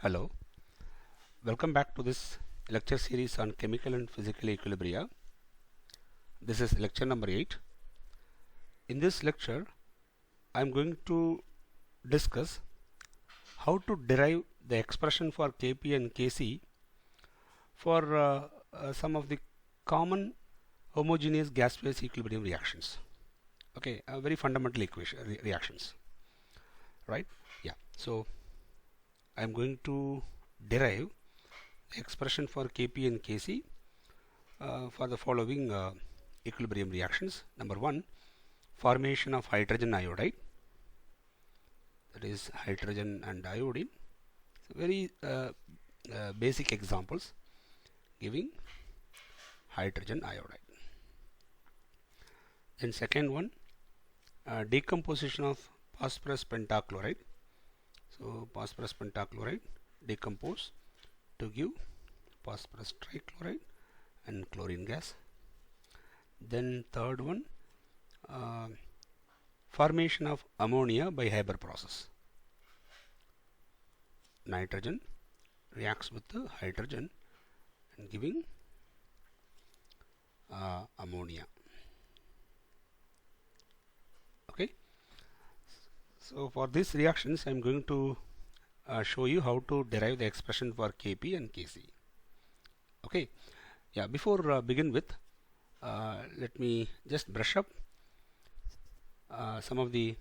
Hello, welcome back to this lecture series on chemical and physical equilibria. This is lecture number 8. In this lecture, I am going to discuss how to derive the expression for Kp and Kc for some of the common homogeneous gas phase equilibrium reactions. Okay, very fundamental reactions, right? Yeah, so I am going to derive the expression for Kp and Kc for the following equilibrium reactions. Number 1, formation of hydrogen iodide, that is hydrogen and iodine. So very basic examples giving hydrogen iodide. Then second one, decomposition of phosphorus pentachloride. So phosphorus pentachloride decompose to give phosphorus trichloride and chlorine gas. Then third one, formation of ammonia by Haber process. Nitrogen reacts with the hydrogen and giving ammonia. Okay, so for these reactions I am going to show you how to derive the expression for Kp and Kc. Okay, yeah, before begin with, let me just brush up some of the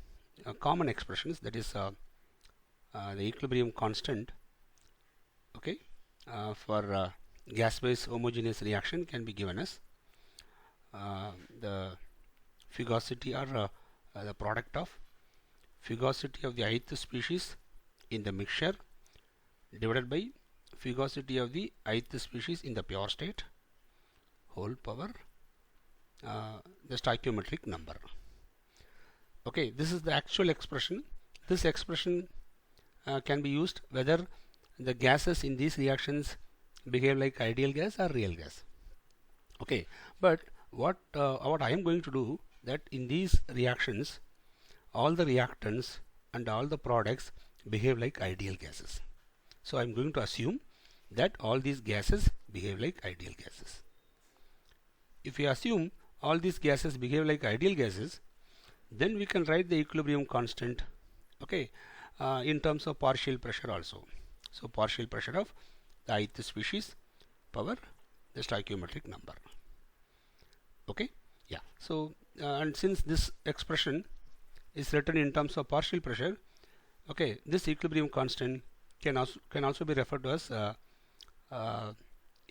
common expressions, that is the equilibrium constant, okay, for gas phase homogeneous reaction can be given as the fugacity or the product of fugacity of the ith species in the mixture divided by fugacity of the ith species in the pure state whole power the stoichiometric number. Okay, this is the actual expression. This expression can be used whether the gases in these reactions behave like ideal gas or real gas. Okay, but what I am going to do, that in these reactions all the reactants and all the products behave like ideal gases. So I am going to assume that all these gases behave like ideal gases. If we assume all these gases behave like ideal gases, then we can write the equilibrium constant, okay, in terms of partial pressure also. So partial pressure of the ith species power the stoichiometric number. Okay, yeah. So and since this expression is written in terms of partial pressure, okay, this equilibrium constant can also be referred to as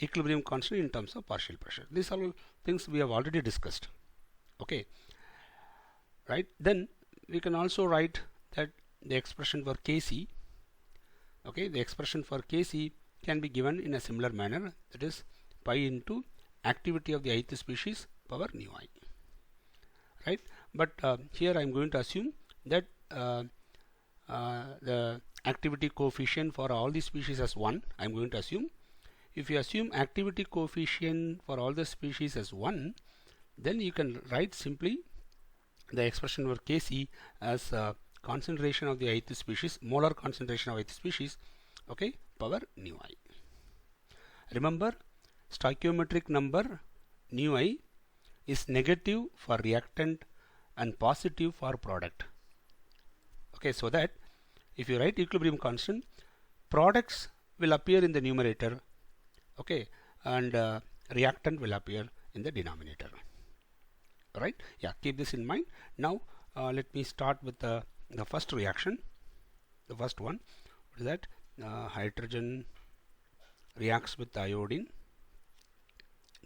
equilibrium constant in terms of partial pressure. These are all things we have already discussed. Okay, right? Then we can also write that the expression for Kc, okay, the expression for Kc can be given in a similar manner, that is pi into activity of the ith species power nu I, right? But here I am going to assume that the activity coefficient for all the species as 1. I am going to assume. If you assume activity coefficient for all the species as 1, then you can write simply the expression for Kc as concentration of the ith species, molar concentration of ith species, okay, power nu I. Remember, stoichiometric number nu I is negative for reactant and positive for product. Okay, so that if you write equilibrium constant, products will appear in the numerator, okay, and reactant will appear in the denominator. Right? Yeah, keep this in mind. Now let me start with the first reaction. The first one, what is that? Hydrogen reacts with iodine,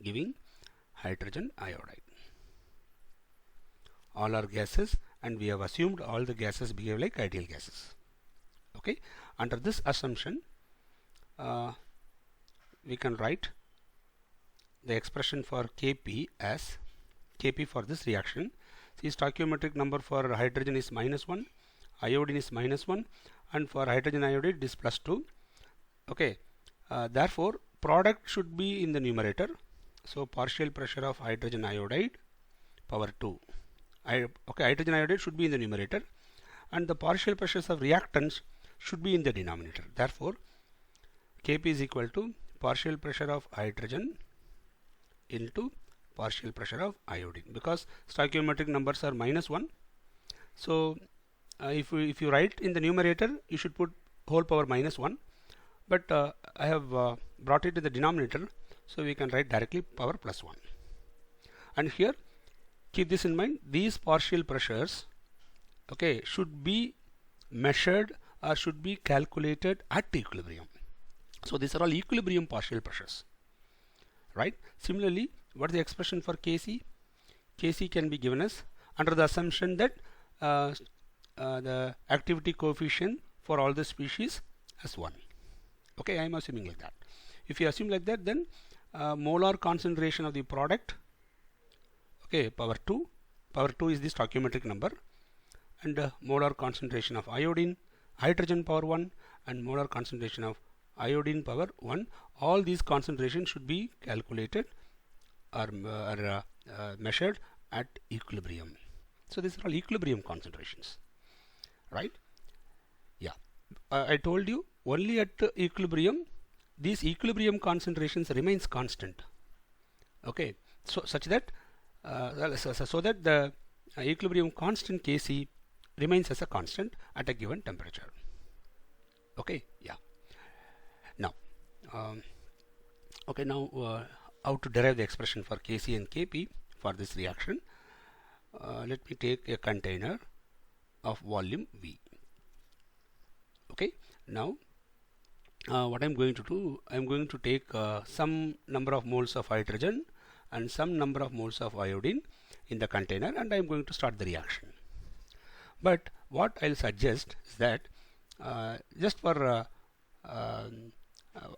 giving hydrogen iodide. All are gases, and we have assumed all the gases behave like ideal gases. Okay, under this assumption we can write the expression for Kp as Kp for this reaction. See, stoichiometric number for hydrogen is -1, iodine is -1, and for hydrogen iodide it is +2. Okay, therefore product should be in the numerator. So partial pressure of hydrogen iodide power 2. Okay, hydrogen iodide should be in the numerator, and the partial pressures of reactants should be in the denominator. Therefore Kp is equal to partial pressure of hydrogen into partial pressure of iodine, because stoichiometric numbers are -1. So if you write in the numerator, you should put whole power -1, but I have brought it to the denominator, so we can write directly power +1. And here keep this in mind, these partial pressures, okay, should be measured or should be calculated at equilibrium. So these are all equilibrium partial pressures, right? Similarly, what is the expression for Kc? Kc can be given as, under the assumption that the activity coefficient for all the species as 1. Okay, I am assuming like that. If you assume like that, then molar concentration of the product, okay, power 2 is the stoichiometric number, and molar concentration of iodine, hydrogen power 1, and molar concentration of iodine power 1, all these concentrations should be calculated or measured at equilibrium. So these are all equilibrium concentrations, right? Yeah, I told you only at equilibrium these equilibrium concentrations remains constant, okay, so such that so that the equilibrium constant Kc remains as a constant at a given temperature. Okay, yeah. Now okay, now how to derive the expression for Kc and Kp for this reaction. Let me take a container of volume V. Okay, now what I'm going to do, I'm going to take some number of moles of hydrogen and some number of moles of iodine in the container, and I'm going to start the reaction. But what I'll suggest is that just for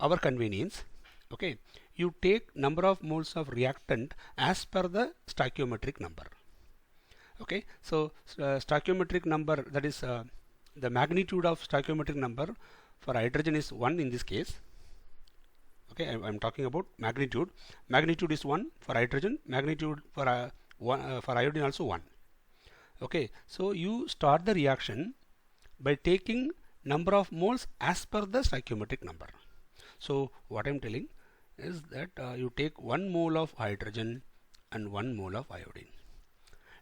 our convenience, okay, you take number of moles of reactant as per the stoichiometric number. Okay, so stoichiometric number, that is the magnitude of stoichiometric number for hydrogen is 1 in this case. Okay, I'm talking about magnitude. Magnitude is 1 for hydrogen, magnitude for for iodine also 1. Okay, so you start the reaction by taking number of moles as per the stoichiometric number. So what I'm telling is that you take 1 mole of hydrogen and 1 mole of iodine.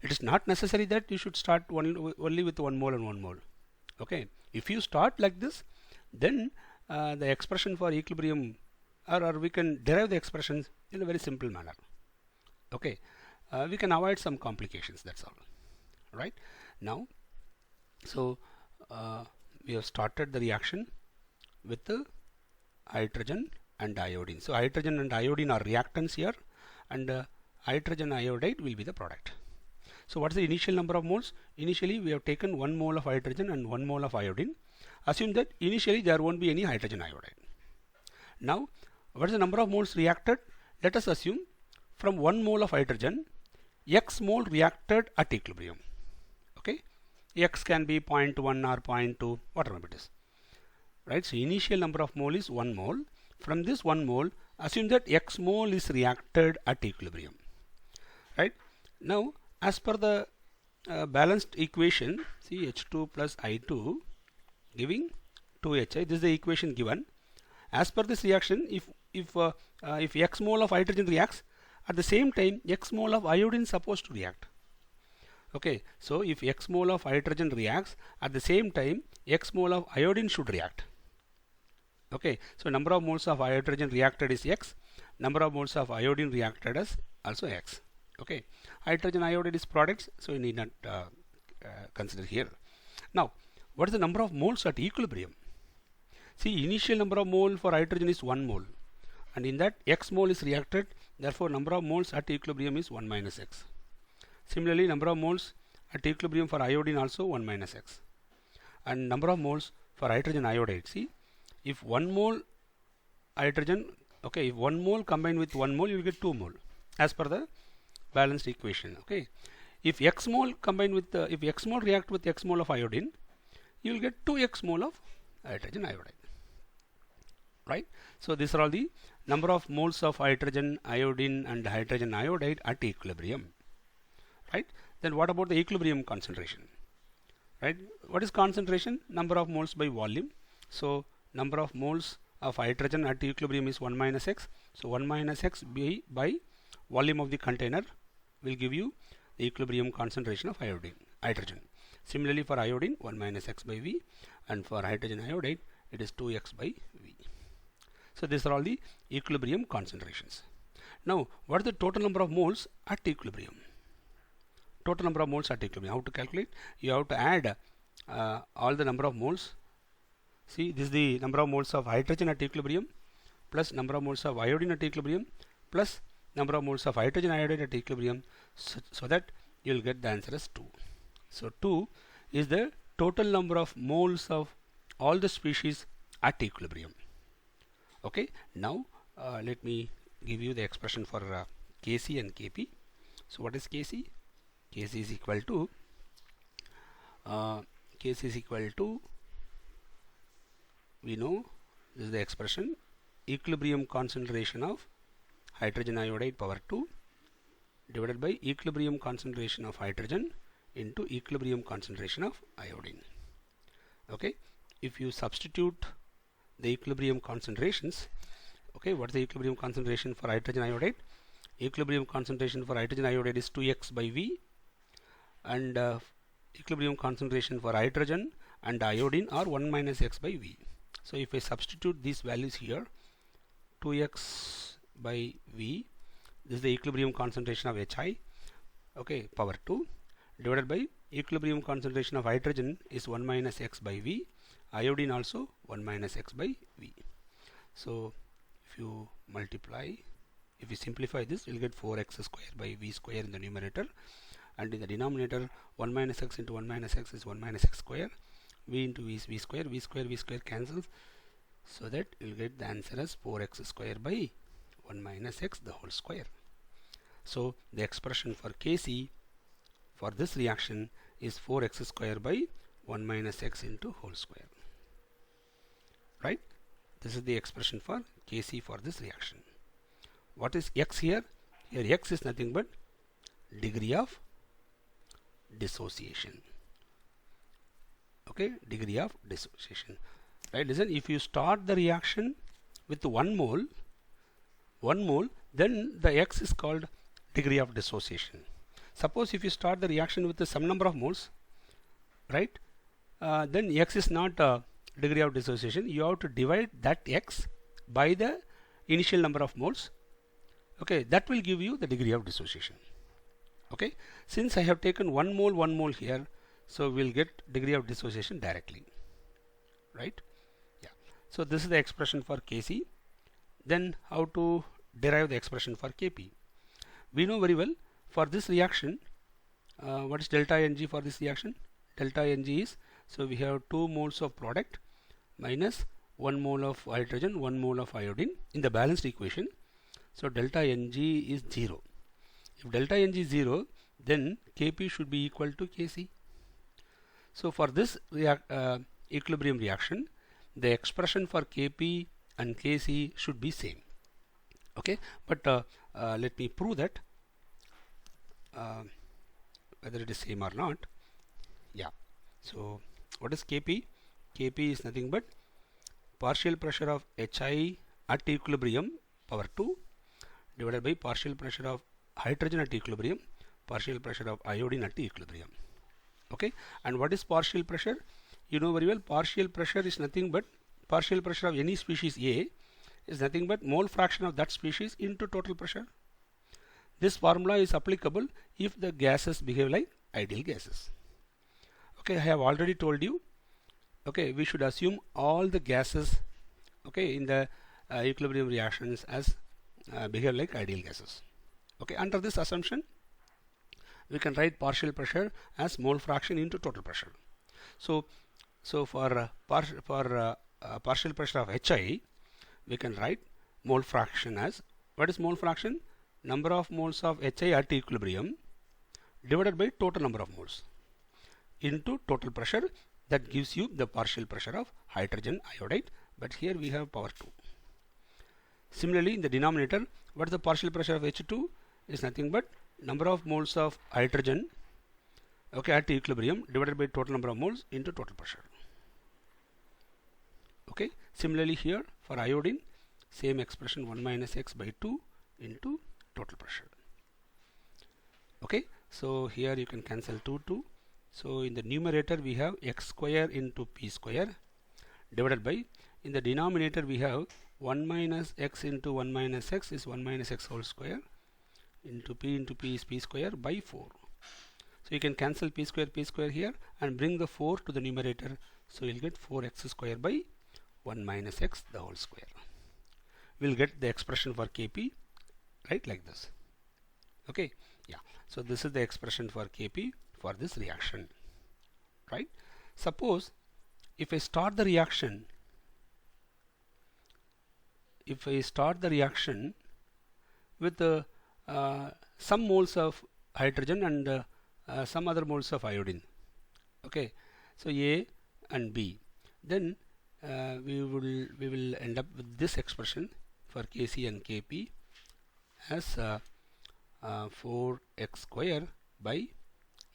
It is not necessary that you should start only with 1 mole and 1 mole. Okay, if you start like this, then the expression for equilibrium, or we can derive the expressions in a very simple manner. Okay, we can avoid some complications, that's all. Right now, so we have started the reaction with the hydrogen and iodine. So hydrogen and iodine are reactants here, and hydrogen iodide will be the product. So what is the initial number of moles? Initially we have taken 1 mole of hydrogen and 1 mole of iodine. Assume that initially there won't be any hydrogen iodide. Now what is the number of moles reacted? Let us assume from 1 mole of hydrogen, X mole reacted at equilibrium. Okay, X can be 0.1 or 0.2, whatever it is. Right, so initial number of mole is 1 mole. From this 1 mole, assume that X mole is reacted at equilibrium. Right, now as per the balanced equation, see H2 plus I2 giving 2HI, this is the equation given. As per this reaction, if X mole of hydrogen reacts, at the same time X mole of iodine is supposed to react. Okay, so if X mole of hydrogen reacts, at the same time X mole of iodine should react. Okay, so number of moles of hydrogen reacted is X, number of moles of iodine reacted is also X. Okay, hydrogen iodide is products, so you need not consider here. Now what is the number of moles at equilibrium? See, initial number of mole for hydrogen is 1 mole, and in that X mole is reacted, therefore number of moles at equilibrium is 1 minus X. Similarly, number of moles at equilibrium for iodine also 1 minus X, and number of moles for hydrogen iodide. See, if 1 mole hydrogen, okay, if 1 mole combined with 1 mole, you will get 2 mole as per the balanced equation. Okay, if X mole combined with if X mole react with X mole of iodine, you will get 2X mole of hydrogen iodide. Right, so these are all the number of moles of hydrogen, iodine and hydrogen iodide at equilibrium. Right, then what about the equilibrium concentration? Right, what is concentration? Number of moles by volume. So number of moles of hydrogen at equilibrium is 1 minus x. So 1 minus x by volume of the container will give you the equilibrium concentration of hydrogen. Similarly for iodine, 1 minus x by V, and for hydrogen iodide it is 2x by V. So these are all the equilibrium concentrations. Now what is the total number of moles at equilibrium? Total number of moles at equilibrium. How to calculate? You have to add all the number of moles. See, this is the number of moles of hydrogen at equilibrium plus number of moles of iodine at equilibrium plus number of moles of hydrogen iodide at equilibrium, so that you will get the answer as 2. So 2 is the total number of moles of all the species at equilibrium. Okay, now let me give you the expression for Kc and Kp. So what is Kc? Kc is equal to we know this is the expression, equilibrium concentration of hydrogen iodide power 2 divided by equilibrium concentration of hydrogen into equilibrium concentration of iodine. Okay, if you substitute the equilibrium concentrations, okay, what is the equilibrium concentration for hydrogen iodide? Equilibrium concentration for hydrogen iodide is 2x by V, and equilibrium concentration for hydrogen and iodine are 1 minus x by V. So if I substitute these values here, 2x by V, this is the equilibrium concentration of Hi, okay, power 2 divided by equilibrium concentration of hydrogen is 1 minus x by V, iodine also 1 minus x by V. So if you multiply, if you simplify this, you will get 4x square by V square in the numerator, and in the denominator 1 minus x into 1 minus x is 1 minus x square, V into V is V square, V square cancels, so that you will get the answer as 4x square by 1 minus x the whole square. So the expression for Kc for this reaction is 4x square by 1 minus x into whole square. Right? This is the expression for Kc for this reaction. What is x here? Here x is nothing but degree of dissociation. Okay, degree of dissociation. Right, listen, if you start the reaction with 1 mole, then the x is called degree of dissociation. Suppose if you start the reaction with some number of moles, right, then x is not degree of dissociation. You have to divide that x by the initial number of moles. Okay, that will give you the degree of dissociation. Okay, since I have taken 1 mole here, so we'll get degree of dissociation directly, right? Yeah. So this is the expression for Kc. Then how to derive the expression for Kp? We know very well for this reaction, what is delta Ng for this reaction? Delta Ng is, so we have 2 moles of product minus 1 mole of hydrogen, 1 mole of iodine in the balanced equation. So delta Ng is 0. If delta Ng is 0, then Kp should be equal to Kc. So for this equilibrium reaction, the expression for Kp and Kc should be same. Okay, but let me prove that whether it is same or not. Yeah. So what is Kp? Kp is nothing but partial pressure of Hi at equilibrium power 2 divided by partial pressure of hydrogen at equilibrium, partial pressure of iodine at equilibrium. Okay, and what is partial pressure? You know very well, partial pressure is nothing but partial pressure of any species A is nothing but mole fraction of that species into total pressure. This formula is applicable if the gases behave like ideal gases. Okay, I have already told you, okay, we should assume all the gases, okay, in the equilibrium reactions as behave like ideal gases. Okay, under this assumption, we can write partial pressure as mole fraction into total pressure. So for partial pressure of Hi, we can write mole fraction as, what is mole fraction? Number of moles of Hi at equilibrium divided by total number of moles into total pressure. That gives you the partial pressure of hydrogen iodide, but here we have power 2. Similarly, in the denominator, what is the partial pressure of H2? Is nothing but number of moles of hydrogen, okay, at equilibrium divided by total number of moles into total pressure. Okay, similarly here For iodine, same expression, 1 minus x by 2 into total pressure. Okay, so here you can cancel 2. So in the numerator we have x square into p square divided by, in the denominator we have 1 minus x into 1 minus x is 1 minus x whole square into p is p square by 4. So you can cancel p square here and bring the 4 to the numerator. So you'll get 4x square by 1 minus x the whole square. We'll get the expression for Kp, right, like this. Okay, yeah. So this is the expression for Kp for this reaction, right? Suppose if I start the reaction, with some moles of hydrogen and some other moles of iodine, okay, so A and B, then we will end up with this expression for Kc and Kp as 4x square by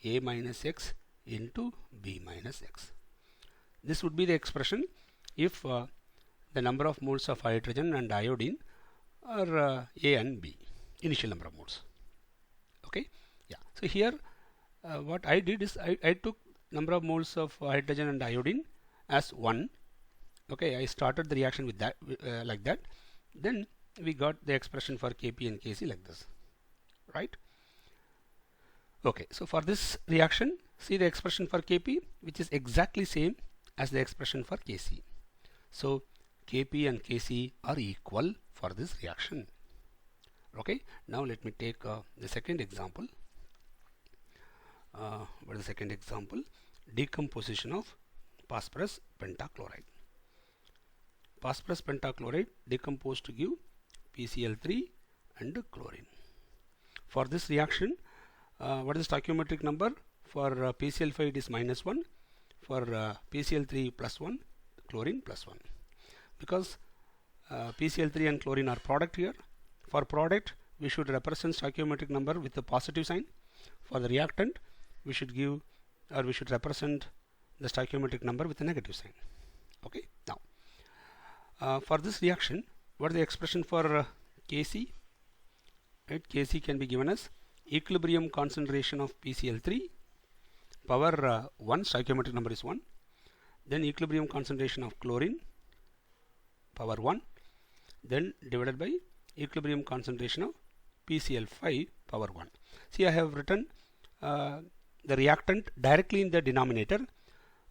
A minus x into B minus x. This would be the expression if the number of moles of hydrogen and iodine are A and B, initial number of moles. Okay, yeah. So here what I did is I took number of moles of hydrogen and iodine as 1. Okay, I started the reaction with that like that. Then we got the expression for Kp and Kc like this, right? Okay, so for this reaction, see the expression for Kp, which is exactly same as the expression for Kc. So Kp and Kc are equal for this reaction. Okay, now let me take the second example. What is the second example? Decomposition of phosphorus pentachloride. Phosphorus pentachloride decomposed to give PCl3 and chlorine. For this reaction, what is the stoichiometric number? For PCl5 it is -1, for PCl3 +1, chlorine +1. Because PCl3 and chlorine are product here. For product, we should represent stoichiometric number with the positive sign. For the reactant, we should represent the stoichiometric number with a negative sign. Okay, now for this reaction, what is the expression for Kc? Right, Kc can be given as equilibrium concentration of PCl3 power 1, stoichiometric number is 1, then equilibrium concentration of chlorine power 1, then divided by equilibrium concentration of PCl5 power 1. See, I have written the reactant directly in the denominator.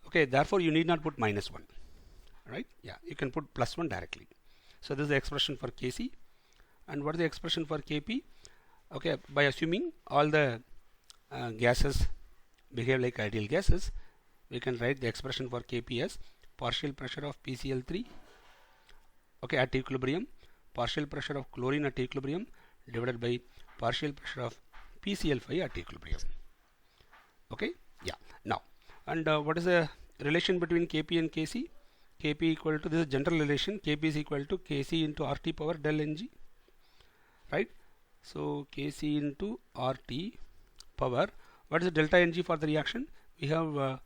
Okay, therefore you need not put -1, right? Yeah, you can put +1 directly. So this is the expression for Kc. And what is the expression for Kp? Okay, by assuming all the gases behave like ideal gases, we can write the expression for Kp as partial pressure of PCl3, okay, at equilibrium, partial pressure of chlorine at equilibrium divided by partial pressure of PCl5 at equilibrium. Okay, yeah. Now, and what is the relation between Kp and Kc? Kp equal to, this is general relation, Kp is equal to Kc into RT power del Ng, right? So Kc into RT power, what is the delta Ng for the reaction? We have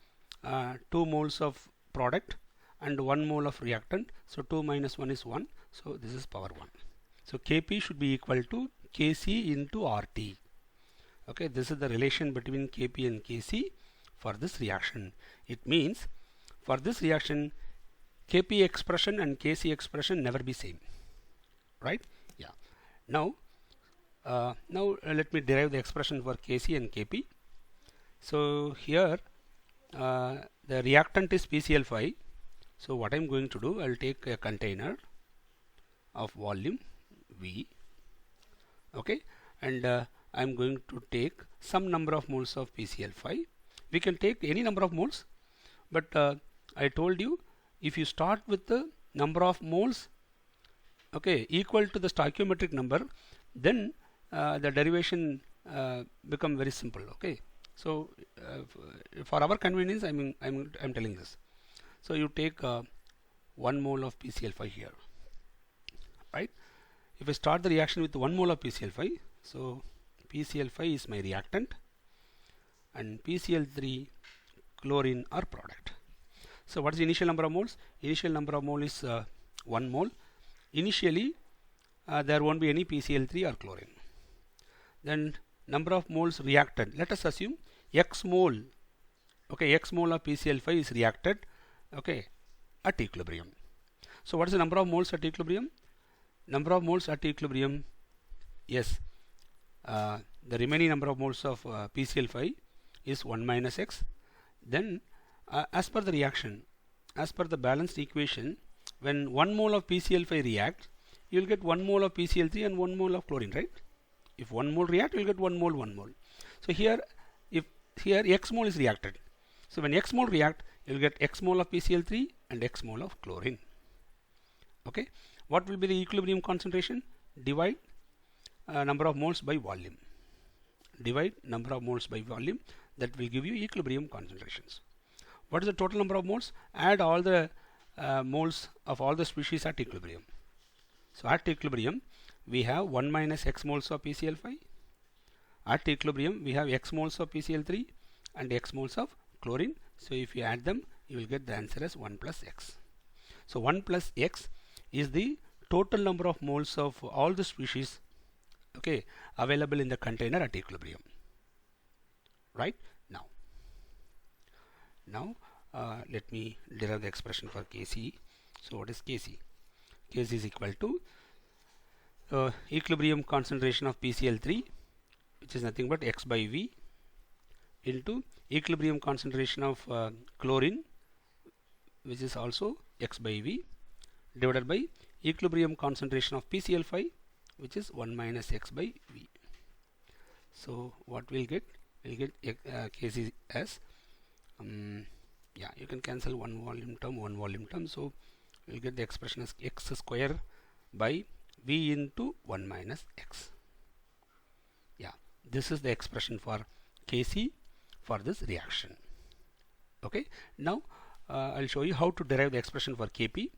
2 moles of product and 1 mole of reactant, so 2 minus 1 is 1, so this is power 1. So Kp should be equal to Kc into RT. Okay, this is the relation between Kp and Kc for this reaction. It means for this reaction, Kp expression and Kc expression never be same, right? Yeah. Now let me derive the expression for Kc and Kp. So here the reactant is PCl5. So what I'm going to do, I'll take a container of volume V, okay, and I'm going to take some number of moles of PCl5. We can take any number of moles, but I told you, if you start with the number of moles, okay, equal to the stoichiometric number, then the derivation become very simple. Okay, so for our convenience, I'm telling this. So you take 1 mole of PCl5 here, right? If I start the reaction with 1 mole of PCl5, so PCl5 is my reactant and PCl3 chlorine are product. So what is the initial number of moles? Initial number of mole is 1 mole. initially there won't be any PCl3 or chlorine. Then number of moles reacted, let us assume x mole, okay, x mole of PCl5 is reacted, okay, at equilibrium. So what is the number of moles at equilibrium? Number of moles at equilibrium, yes, the remaining number of moles of PCl5 is 1 minus x. Then as per the reaction, as per the balanced equation, when 1 mole of PCl5 reacts, you will get 1 mole of PCl3 and 1 mole of chlorine, right? If 1 mole react, you will get 1 mole, 1 mole. So here, if here x mole is reacted, so when x mole react, you will get x mole of PCl3 and x mole of chlorine. Okay, what will be the equilibrium concentration? Divide number of moles by volume. Divide number of moles by volume, that will give you equilibrium concentrations. What is the total number of moles? Add all the moles of all the species at equilibrium. So at equilibrium, we have 1 minus x moles of PCl5. At equilibrium, we have x moles of PCl3 and x moles of chlorine. So if you add them, you will get the answer as 1 plus x. So 1 plus x is the total number of moles of all the species, okay, available in the container at equilibrium. Right? Now let me derive the expression for Kc. So what is Kc? Kc is equal to equilibrium concentration of PCl3, which is nothing but x by V, into equilibrium concentration of chlorine, which is also x by V, divided by equilibrium concentration of PCl5, which is 1 minus x by V. So what we'll get? We'll get Kc as yeah, you can cancel one volume term, so we'll get the expression as x square by V into 1 minus x. Yeah, this is the expression for Kc for this reaction. Okay, now I'll show you how to derive the expression for Kp.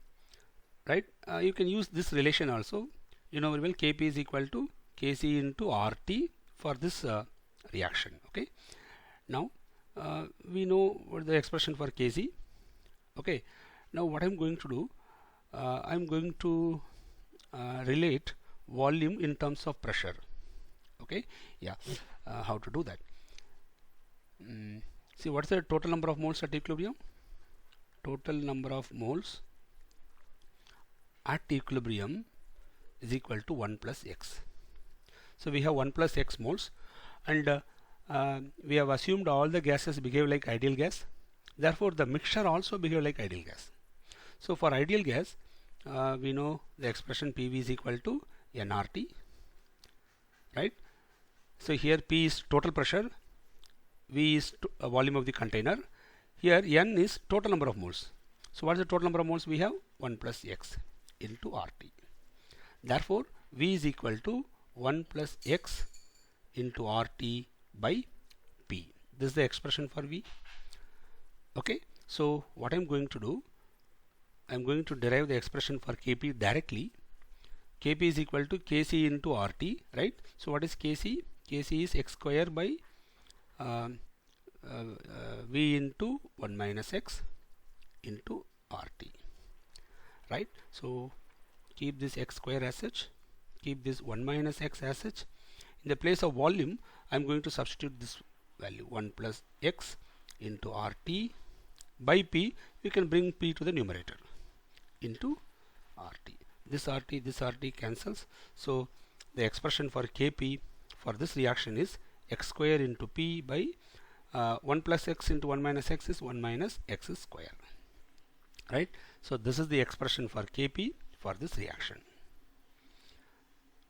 Right, you can use this relation also. You know very well, Kp is equal to Kc into RT for this reaction. Okay, now we know what the expression for Kc. Okay, now what I'm going to do, I'm going to relate volume in terms of pressure. Okay, yeah, how to do that? See, what's the total number of moles at equilibrium? Total number of moles at equilibrium is equal to 1 plus x. So we have 1 plus x moles, and we have assumed all the gases behave like ideal gas. Therefore, the mixture also behave like ideal gas. So for ideal gas, we know the expression PV is equal to nRT, right? So here P is total pressure, V is volume of the container. Here N is total number of moles. So what is the total number of moles we have? 1 plus x into RT. Therefore, V is equal to 1 plus x into RT by P. This is the expression for V. Okay, so what I'm going to do, I'm going to derive the expression for Kp directly. Kp is equal to Kc into RT, right? So what is Kc? Kc is x square by V into 1 minus x into RT, right? So keep this x square as such, keep this 1 minus x as such. In the place of volume, I'm going to substitute this value 1 plus x into RT by P. You can bring P to the numerator into RT. This RT cancels. So the expression for Kp for this reaction is x square into P by 1 plus x into 1 minus x is 1 minus x square, right? So this is the expression for Kp for this reaction,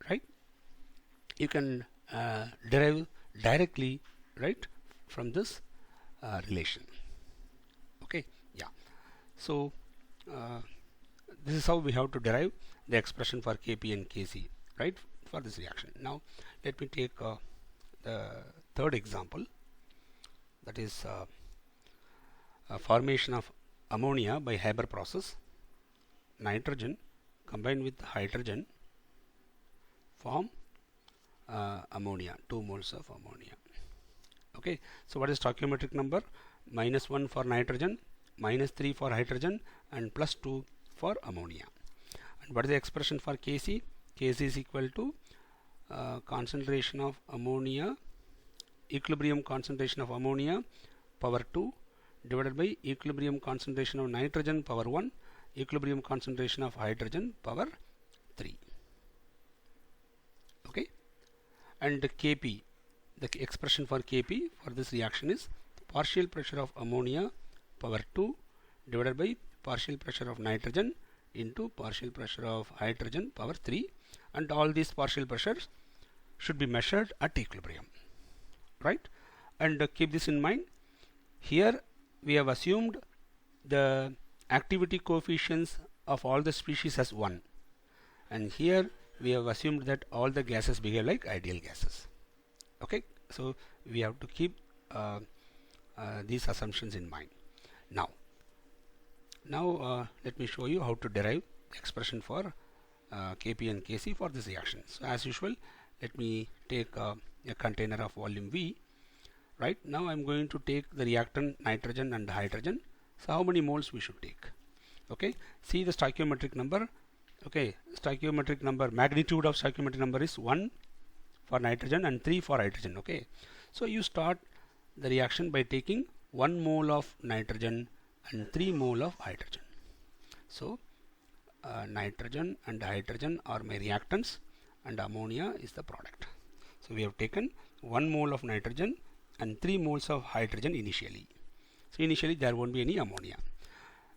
right? You can derive directly, right, from this relation. Okay, yeah. So this is how we have to derive the expression for Kp and Kc, right, for this reaction. Now let me take the third example, that is formation of ammonia by Haber process. Nitrogen combined with hydrogen form ammonia, 2 moles of ammonia. Okay, so what is stoichiometric number? -1 for nitrogen, -3 for hydrogen, and +2 for ammonia. And What is the expression for Kc? Kc is equal to concentration of ammonia, equilibrium concentration of ammonia power 2 divided by equilibrium concentration of nitrogen power 1, equilibrium concentration of hydrogen power 3. Okay, and Kp, the expression for Kp for this reaction is partial pressure of ammonia power 2 divided by partial pressure of nitrogen into partial pressure of hydrogen power 3, and all these partial pressures should be measured at equilibrium, right? And keep this in mind. Here we have assumed the activity coefficients of all the species as 1, and here we have assumed that all the gases behave like ideal gases. Okay, so we have to keep these assumptions in mind. Now let me show you how to derive the expression for Kp and Kc for this reaction. So as usual, let me take a container of volume V. Right now I'm going to take the reactant nitrogen and hydrogen. So how many moles we should take? Okay, see the stoichiometric number. Okay, stoichiometric number, magnitude of stoichiometric number is 1 for nitrogen and 3 for hydrogen. Okay, so you start the reaction by taking 1 mole of nitrogen and 3 mole of hydrogen. So nitrogen and hydrogen are my reactants and ammonia is the product. So we have taken 1 mole of nitrogen and 3 moles of hydrogen initially. So initially there won't be any ammonia.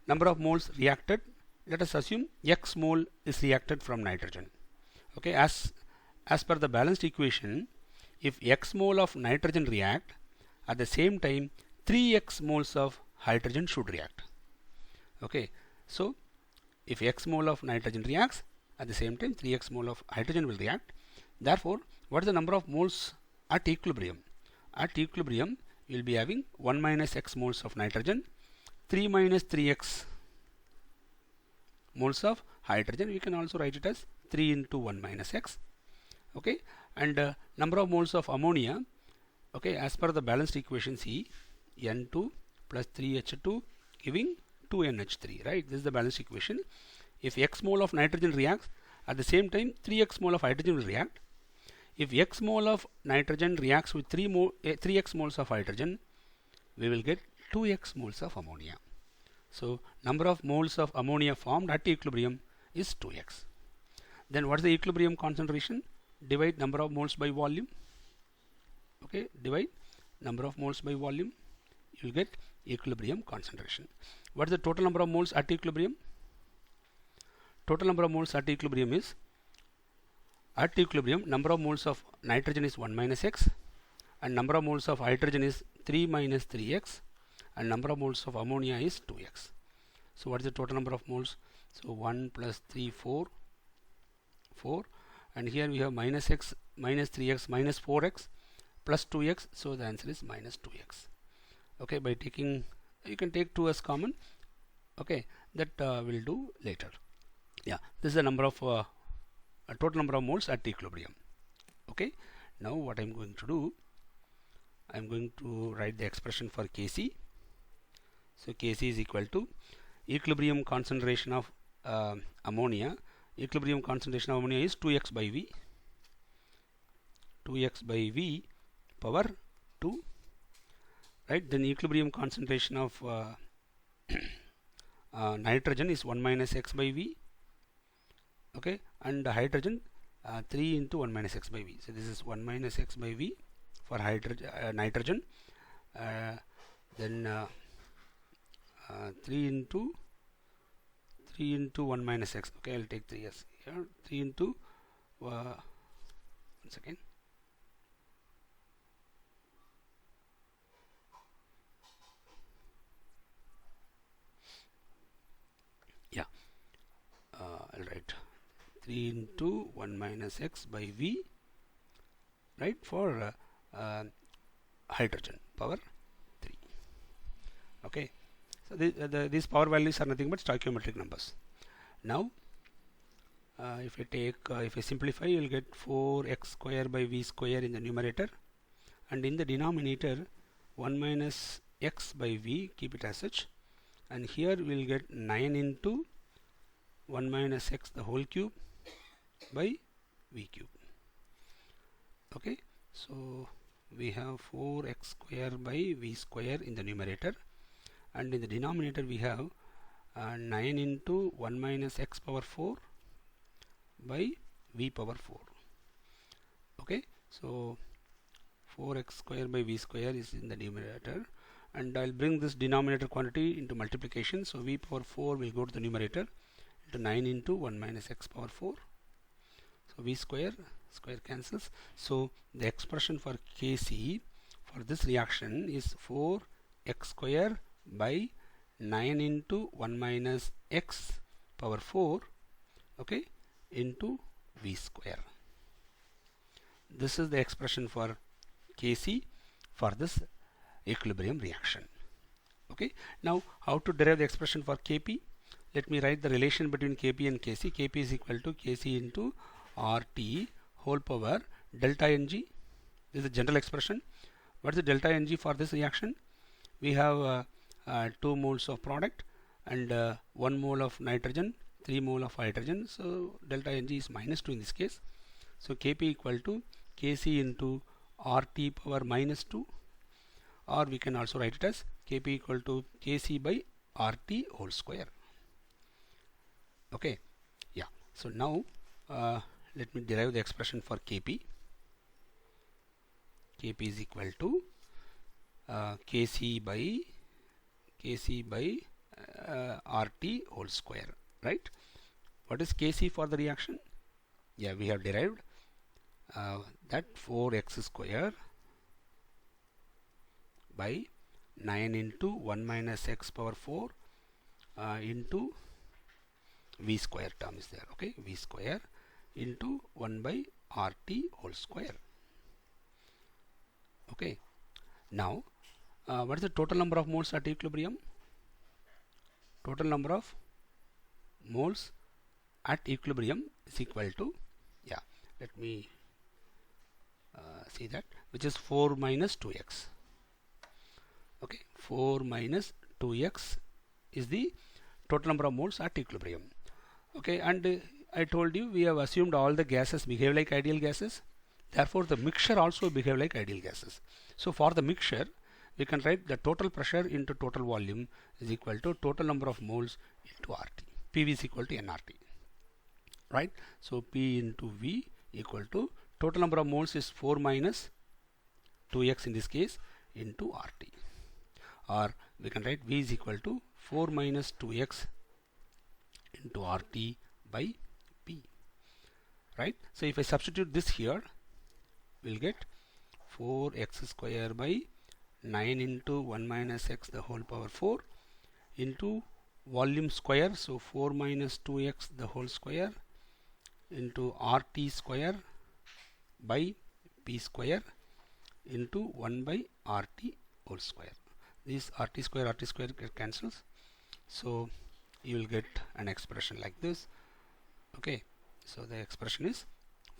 Number of moles reacted, let us assume X mole is reacted from nitrogen. Okay, as per the balanced equation, if X mole of nitrogen react, at the same time 3x moles of hydrogen should react. Okay, so if X mole of nitrogen reacts, at the same time 3x mole of hydrogen will react. Therefore, what is the number of moles at equilibrium? At equilibrium, you will be having 1 minus x moles of nitrogen, 3 minus 3x moles of hydrogen. We can also write it as 3 into 1 minus x. Okay, and number of moles of ammonia. Okay, as per the balanced equation, C, N2 plus 3H2 giving 2NH3. Right, this is the balanced equation. If x mole of nitrogen reacts, at the same time 3x mole of hydrogen will react. If x mole of nitrogen reacts with 3x moles of hydrogen, we will get 2x moles of ammonia. So number of moles of ammonia formed at equilibrium is 2x. Then what is the equilibrium concentration? Divide number of moles by volume. Okay, divide number of moles by volume. You will get equilibrium concentration. What is the total number of moles at equilibrium? Total number of moles at equilibrium is, at equilibrium, number of moles of nitrogen is 1 minus x, and number of moles of hydrogen is 3 minus 3x, and number of moles of ammonia is 2x. So what is the total number of moles? So 1 plus 3, 4, and here we have minus x, minus 3x, minus 4x, plus 2x, so the answer is minus 2x. Okay, by taking, you can take 2 as common. Okay, that we'll do later. Yeah, this is the number of total number of moles at equilibrium. Okay, now what I'm going to do, I'm going to write the expression for Kc. So Kc is equal to equilibrium concentration of ammonia. Equilibrium concentration of ammonia is 2x by V. 2x by V power 2. Right, then equilibrium concentration of nitrogen is 1 minus x by V. Okay, and hydrogen 3 into 1 minus x by V. So this is 1 minus x by V for nitrogen. Then 3 into 1 minus x. Okay, I'll take 3 as here. 3 into 1 second. Yeah, I'll write 3 into 1 minus x by V, right, for hydrogen power 3. Okay, so these power values are nothing but stoichiometric numbers. Now if I simplify, you will get 4x square by V square in the numerator, and in the denominator 1 minus x by V, keep it as such, and here we will get 9 into 1 minus x the whole cube by v cube. Okay, so we have 4x square by v square in the numerator, and in the denominator we have 9 into 1 minus x power 4 by v power 4. Okay, so 4x square by v square is in the numerator, and I'll bring this denominator quantity into multiplication. So v power 4 will go to the numerator into 9 into 1 minus x power 4. So v square cancels. So the expression for Kc for this reaction is 4x square by 9 into 1 minus x power 4, okay, into v square. This is the expression for Kc for this equilibrium reaction. Okay, now how to derive the expression for Kp? Let me write the relation between Kp and Kc. Kp is equal to Kc into RT whole power delta Ng. This is the general expression. What is the delta Ng for this reaction? We have 2 moles of product and 1 mole of nitrogen, 3 mole of hydrogen. So delta Ng is minus 2 in this case. So Kp equal to Kc into RT power minus 2, or we can also write it as Kp equal to Kc by RT whole square. Okay, yeah. So now let me derive the expression for Kp. Kp is equal to Kc by RT whole square, right? What is Kc for the reaction? Yeah, we have derived that 4x square by 9 into 1 minus x power 4 into v square term is there. Okay, v square into 1 by RT whole square. Okay, now what is the total number of moles at equilibrium? Total number of moles at equilibrium is equal to, yeah, let me see that, which is 4 minus 2x. Okay, 4 minus 2x is the total number of moles at equilibrium. Okay, and I told you we have assumed all the gases behave like ideal gases. Therefore, the mixture also behave like ideal gases. So for the mixture, we can write the total pressure into total volume is equal to total number of moles into RT. PV is equal to nRT. Right? So P into V equal to total number of moles is 4 minus 2x in this case into RT. Or we can write V is equal to 4 minus 2x into RT by P. Right? So if I substitute this here, we'll get 4x square by 9 into 1 minus x the whole power 4 into volume square, so 4 minus 2x the whole square into RT square by P square into 1 by RT whole square. This RT square cancels, so you will get an expression like this. Okay, so the expression is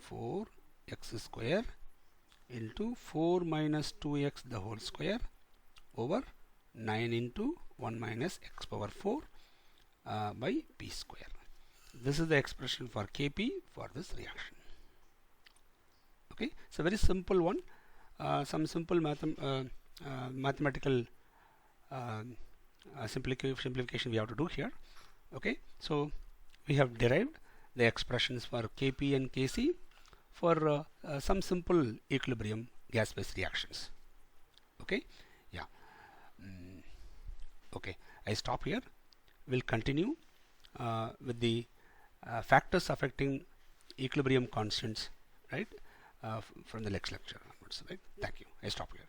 4x square into 4 minus 2x the whole square over 9 into 1 minus x power 4 by P square. This is the expression for Kp for this reaction. Okay, it's a very simple one. Some simple mathematical simplification we have to do here. Okay, so we have derived the expressions for Kp and Kc for some simple equilibrium gas-phase reactions. Okay, yeah. Okay, I stop here. We'll continue with the factors affecting equilibrium constants, right, from the next lecture onwards, right? Thank you. I stop here.